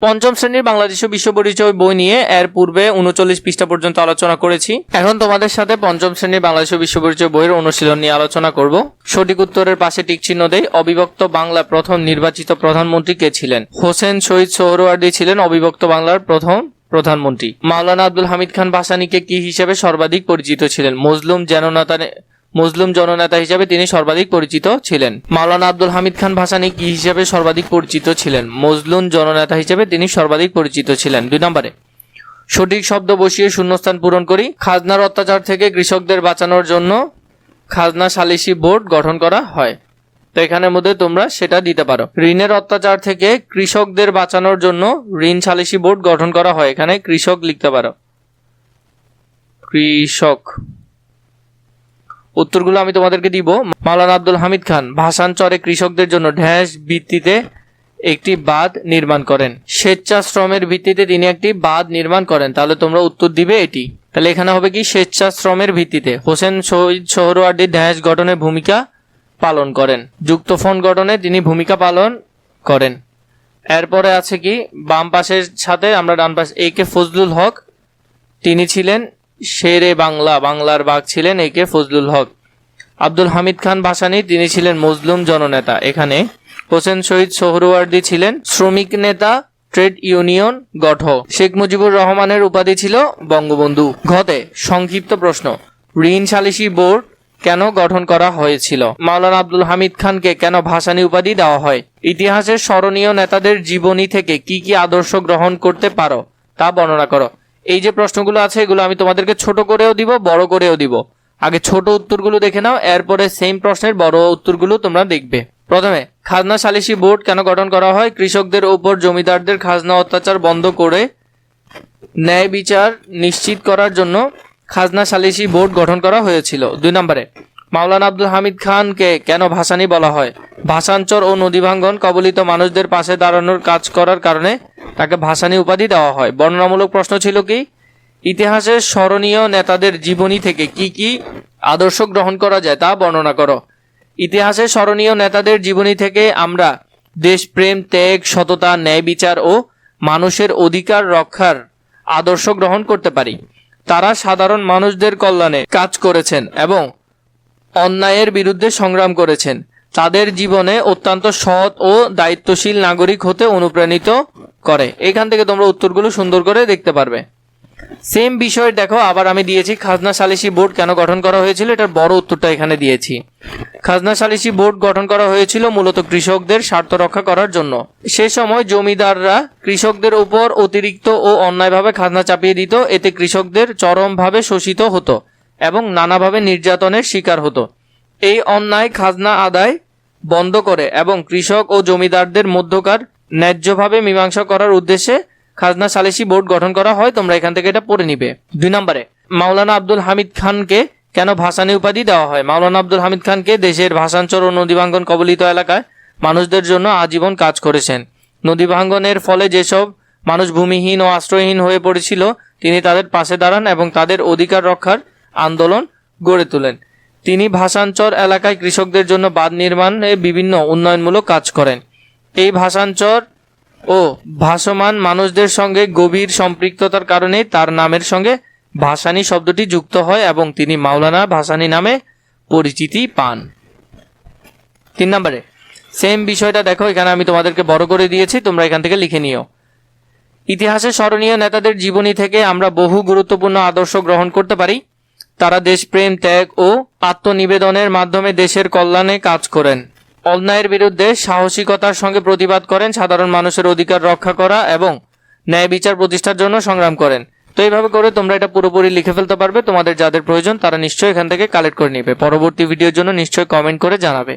পঞ্চম শ্রেণীর বাংলাদেশ ও বিশ্ব পরিচয় বই নিয়ে এর পূর্বে 39 পৃষ্ঠা পর্যন্ত আলোচনা করেছি। এখন তোমাদের সাথে পঞ্চম শ্রেণীর বাংলাদেশ ও বিশ্ব পরিচয় বইয়ের অনুশীলন নিয়ে আলোচনা করব। সঠিক উত্তরের পাশে টিক চিহ্ন দেই। অবিভক্ত বাংলা প্রথম নির্বাচিত প্রধানমন্ত্রী কে ছিলেন? হোসেন শহীদ সোহরাওয়ার্দী ছিলেন অবিভক্ত বাংলার প্রথম প্রধানমন্ত্রী। মাওলানা আব্দুল হামিদ খান ভাসানীকে কি হিসেবে সর্বাধিক পরিচিত ছিলেন? মুসলিম জননেতা হিসেবে তিনি সর্বাধিক পরিচিত ছিলেন। মাওলানা আব্দুল হামিদ খান ভাসানী কি হিসেবে সর্বাধিক পরিচিত ছিলেন? মুসলিম জননেতা হিসেবে তিনি সর্বাধিক পরিচিত ছিলেন। 2 নম্বরে সঠিক শব্দ বসিয়ে শূন্যস্থান পূরণ করি। খাজনার অত্যাচার থেকে কৃষকদের বাঁচানোর জন্য খাজনা সালিসি বোর্ড গঠন করা হয়। তো এখানের মধ্যে তোমরা সেটা দিতে পারো। ঋণের অত্যাচার থেকে কৃষকদের বাঁচানোর জন্য ঋণ সালিসি বোর্ড গঠন করা হয়। এখানে কৃষক লিখতে পারো, কৃষক। উত্তরগুলো আমি তোমাদেরকে দিব। মাওলানা আব্দুল হামিদ খান ভাসানচরে কৃষকদের জন্য ঢ্যাস ভিত্তিতে একটি বাঁধ নির্মাণ করেন। স্বেচ্ছাশ্রমের ভিত্তিতে তিনি একটি বাঁধ নির্মাণ করেন। তাহলে তোমরা উত্তর দিবে এটি। তাহলে এখানে হবে কি স্বেচ্ছাশ্রমের ভিত্তিতে। হোসেন শহীদ সোহরাওয়ার্দী ঢ্যাস গঠনে ভূমিকা পালন করেন। যুক্তফ্রন্ট গঠনে তিনি ভূমিকা পালন করেন। এরপরে আছে কি বাম পাশের সাথে আমরা ডান পাশে এ কে ফজলুল হক, তিনি ছিলেন শেরে বাংলা, বাংলার বাঘ ছিলেন এ কে ফজলুল হক। আব্দুল হামিদ খান ভাসানী তিনি ছিলেন মজলুম জননেতা। এখানে হোসেন শহীদ সোহরাওয়ার্দী ছিলেন শ্রমিক নেতা, ট্রেড ইউনিয়ন গঠক। শেখ মুজিবুর রহমানের উপাধি ছিল বঙ্গবন্ধু। ঘতে সংক্ষিপ্ত প্রশ্ন, ঋণ সালিসি বোর্ড কেন গঠন করা হয়েছিল? মাওলানা আব্দুল হামিদ খানকে কেন ভাসানী উপাধি দেওয়া হয়? ইতিহাসের স্মরণীয় নেতাদের জীবনী থেকে কি কি আদর্শ গ্রহণ করতে পারো তা বর্ণনা করো। এই যে প্রশ্নগুলো আছে এগুলো আমি তোমাদেরকে ছোট করেও দিব, বড় করেও দিব। আগে ছোট উত্তরগুলো দেখে নাও, এরপরে সেম প্রশ্নের বড় উত্তরগুলো তোমরা দেখবে। প্রথমে খাজনা সালিসি বোর্ড কেন গঠন করা হয়? কৃষকদের উপর জমিদারদের খাজনা অত্যাচার বন্ধ করে ন্যায় বিচার নিশ্চিত করার জন্য খাজনা সালিসি বোর্ড গঠন করা হয়েছিল। 2 নম্বরে মাওলানা আব্দুল হামিদ খানকে কেন ভাসানী বলা হয়? ভাসানচর ও নদী ভাঙ্গন কবলিত মানুষদের পাশে দাঁড়ানোর কাজ করার কারণে তাকে ভাসানী উপাধি দেওয়া হয়। বর্ণনামূলক প্রশ্ন ছিল কি ইতিহাসের স্মরণীয় নেতাদের জীবনী থেকে কি কি আদর্শ গ্রহণ করা যায় তা বর্ণনা করো। ইতিহাসের স্মরণীয় নেতাদের জীবনী থেকে আমরা দেশপ্রেম, ত্যাগ, সততা, ন্যায় বিচার ও মানুষের অধিকার রক্ষার আদর্শ গ্রহণ করতে পারি। তারা সাধারণ মানুষদের কল্যাণে কাজ করেছেন এবং অন্যায়ের বিরুদ্ধে সংগ্রাম করেছেন। তাদের জীবনে অত্যন্ত সৎ ও দায়িত্বশীল নাগরিক হতে অনুপ্রাণিত করে। এখান থেকে তোমরা উত্তরগুলো সুন্দর করে দেখতে পারবে। সেম বিষয় দেখো আবার আমি দিয়েছি খাজনা সালিসি বোর্ড কেন গঠন করা হয়েছিল, এটার বড় উত্তরটা এখানে দিয়েছি। খাজনা সালিসি বোর্ড গঠন করা হয়েছিল মূলত কৃষকদের স্বার্থ রক্ষা করার জন্য। সে সময় জমিদাররা কৃষকদের উপর অতিরিক্ত ও অন্যায়ভাবে খাজনা চাপিয়ে দিত। এতে কৃষকদের চরমভাবে শোষিত হতো এবং নানাভাবে নির্যাতনের শিকার হতো। এই অন্যায় খাজনা আদায় বন্ধ করে এবং কৃষক ও জমিদারদের মধ্যকার ন্যায্যভাবে মীমাংসা করার উদ্দেশ্যে খাজনা সালিসি বোর্ড গঠন করা হয়। তোমরা এখান থেকে এটা পড়ে নিবে। 2 নম্বরে মাওলানা আব্দুল হামিদ খানকে কেন ভাসানী উপাধি দেওয়া হয়? মাওলানা আব্দুল হামিদ খানকে দেশের ভাসানচর ও নদী ভাঙ্গন কবলিত এলাকায় মানুষদের জন্য আজীবন কাজ করেছেন। নদী ভাঙ্গনের ফলে যেসব মানুষ ভূমিহীন ও আশ্রয়হীন হয়ে পড়েছিল তিনি তাদের পাশে দাঁড়ান এবং তাদের অধিকার রক্ষার আন্দোলন গড়ে তোলেন। তিনি ভাসানচর এলাকায় কৃষকদের জন্য বাঁধ নির্মাণে বিভিন্ন উন্নয়নমূলক কাজ করেন। এই ভাসানচর ও ভাসমান মানুষদের সঙ্গে গভীর সম্পৃক্ততার কারণে তার নামের সঙ্গে ভাসানী শব্দটি যুক্ত হয় এবং তিনি মাওলানা ভাসানী নামে পরিচিতি পান। 3 নম্বরে সেম বিষয়টা দেখো, এখানে আমি তোমাদেরকে বড় করে দিয়েছি, তোমরা এখান থেকে লিখে নিও। ইতিহাসে স্মরণীয় নেতাদের জীবনী থেকে আমরা বহু গুরুত্বপূর্ণ আদর্শ গ্রহণ করতে পারি। তারা দেশপ্রেম, ত্যাগ ও আত্মনিবেদনের মাধ্যমে দেশের কল্যাণে কাজ করেন, অন্যায়ের বিরুদ্ধে সাহসিকতার সঙ্গে প্রতিবাদ করেন, সাধারণ মানুষের অধিকার রক্ষা করা এবং ন্যায় বিচার প্রতিষ্ঠার জন্য সংগ্রাম করেন। তো এইভাবে করে তোমরা এটা পুরোপুরি লিখে ফেলতে পারবে। তোমাদের যাদের প্রয়োজন তারা নিশ্চয়ই এখান থেকে কালেক্ট করে নেবে। পরবর্তী ভিডিওর জন্য নিশ্চয়ই কমেন্ট করে জানাবে।